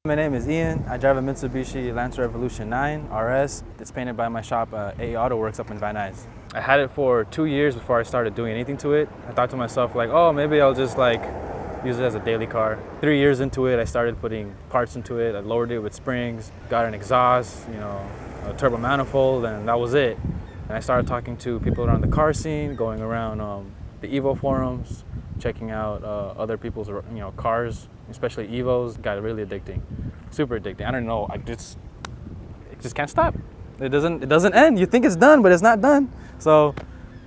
My name is Ian. I drive a Mitsubishi Lancer Evolution 9 RS. It's painted by my shop, AE Auto Works up in Van Nuys. I had it for 2 years before I started doing anything to it. I thought to myself like, oh, maybe I'll just like use it as a daily car. 3 years into it, I started putting parts into it. I lowered it with springs, got an exhaust, a turbo manifold, and that was it. And I started talking to people around the car scene, going around the Evo forums, checking out other people's cars, especially Evos. Got really addicting, super addicting. I don't know, it just can't stop. It doesn't end. You think it's done, but it's not done. So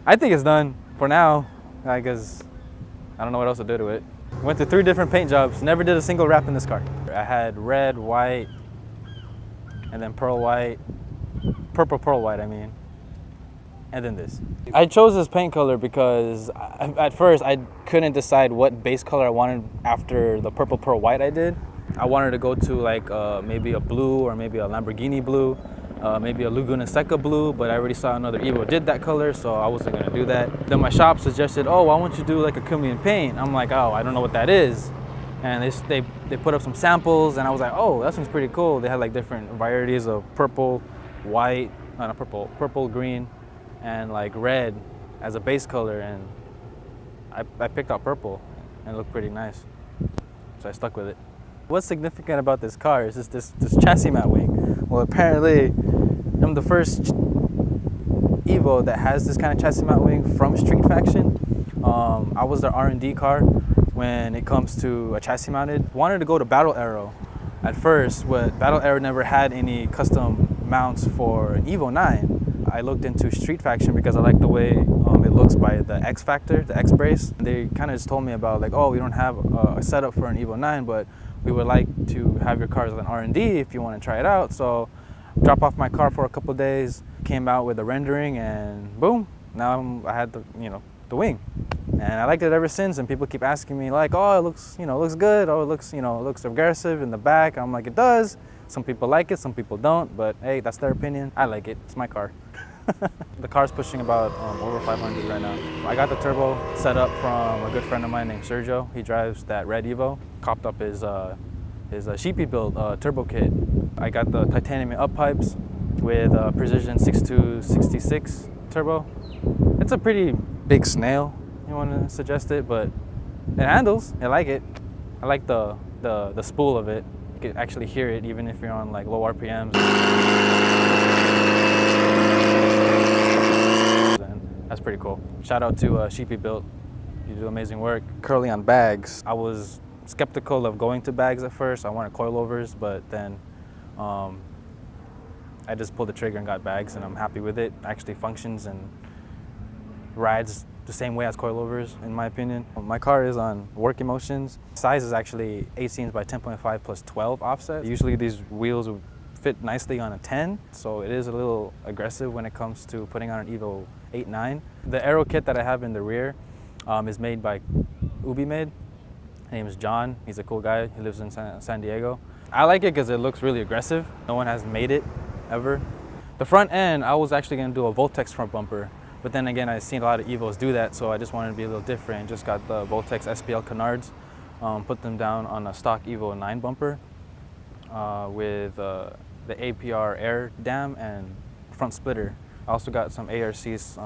I think it's done for now, because I don't know what else to do to it. Went to 3 different paint jobs, never did a single wrap in this car. I had red, white, and then pearl white, purple pearl white, I mean. And then this. I chose this paint color because at first I couldn't decide what base color I wanted after the purple pearl white I did. I wanted to go to like maybe a blue or maybe a Lamborghini blue, maybe a Laguna Seca blue, but I already saw another Evo did that color, so I wasn't gonna do that. Then my shop suggested, oh, why don't you do like a chameleon paint? I'm like, oh, I don't know what that is. And they put up some samples and I was like, oh, that seems pretty cool. They had like different varieties of purple, white, not purple, green, and like red as a base color, and I picked out purple and it looked pretty nice, so I stuck with it. What's significant about this car is just this chassis mat wing. Well, apparently I'm the first Evo that has this kind of chassis mat wing from Street Faction. I was their R&D car when it comes to a chassis mounted. Wanted to go to Battle Aero at first, but Battle Aero never had any custom mounts for an Evo 9. I looked into Street Faction because I like the way it looks by the X Factor, the X brace. They kind of just told me about like, oh, we don't have a setup for an Evo 9, but we would like to have your cars on R&D if you want to try it out. So drop off my car for a couple days, came out with a rendering, and boom, now I had the wing. And I liked it ever since, and people keep asking me like, oh, it looks good, oh, it looks aggressive in the back. I'm like, it does. Some people like it, some people don't, but hey, that's their opinion. I like it, it's my car. The car's pushing about over 500 right now. I got the turbo set up from a good friend of mine named Sergio. He drives that red Evo. Copped up his Sheepy build turbo kit. I got the titanium up pipes with Precision 6266 turbo. It's a pretty big snail, you want to suggest it, but it handles. I like it. I like the spool of it. You can actually hear it even if you're on like low RPMs. That's pretty cool. Shout out to Sheepy Built. You do amazing work. Curly on bags. I was skeptical of going to bags at first. I wanted coilovers, but then I just pulled the trigger and got bags, and I'm happy with it. It actually functions and rides the same way as coilovers, in my opinion. My car is on work emotions. Size is actually 18s by 10.5 plus 12 offset. Usually these wheels would fit nicely on a 10, so it is a little aggressive when it comes to putting on an Evo 8-9. The aero kit that I have in the rear is made by Ubi Made. His name is John. He's a cool guy. He lives in San Diego. I like it because it looks really aggressive. No one has made it ever. The front end, I was actually going to do a Voltex front bumper, but then again, I've seen a lot of Evos do that, so I just wanted to be a little different. Just got the Voltex SPL canards, put them down on a stock Evo 9 bumper with the APR air dam and front splitter. I also got some ARC's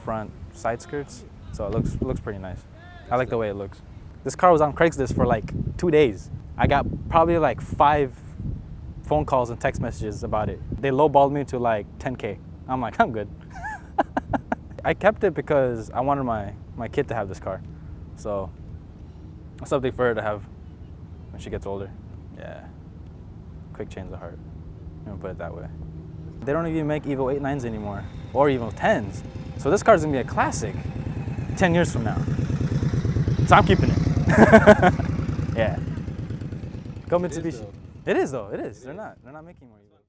front side skirts, so it looks pretty nice. I like the way it looks. This car was on Craigslist for like 2 days. I got probably like 5 phone calls and text messages about it. They lowballed me to like 10K. I'm like, I'm good. I kept it because I wanted my kid to have this car. So it's something for her to have when she gets older. Yeah. Quick change of heart. I'm gonna put it that way. They don't even make Evo 8-9s anymore, or Evo 10s. So this car's gonna be a classic 10 years from now. So I'm keeping it. Yeah. Go Mitsubishi. It is though, it is. They're not making more Evos.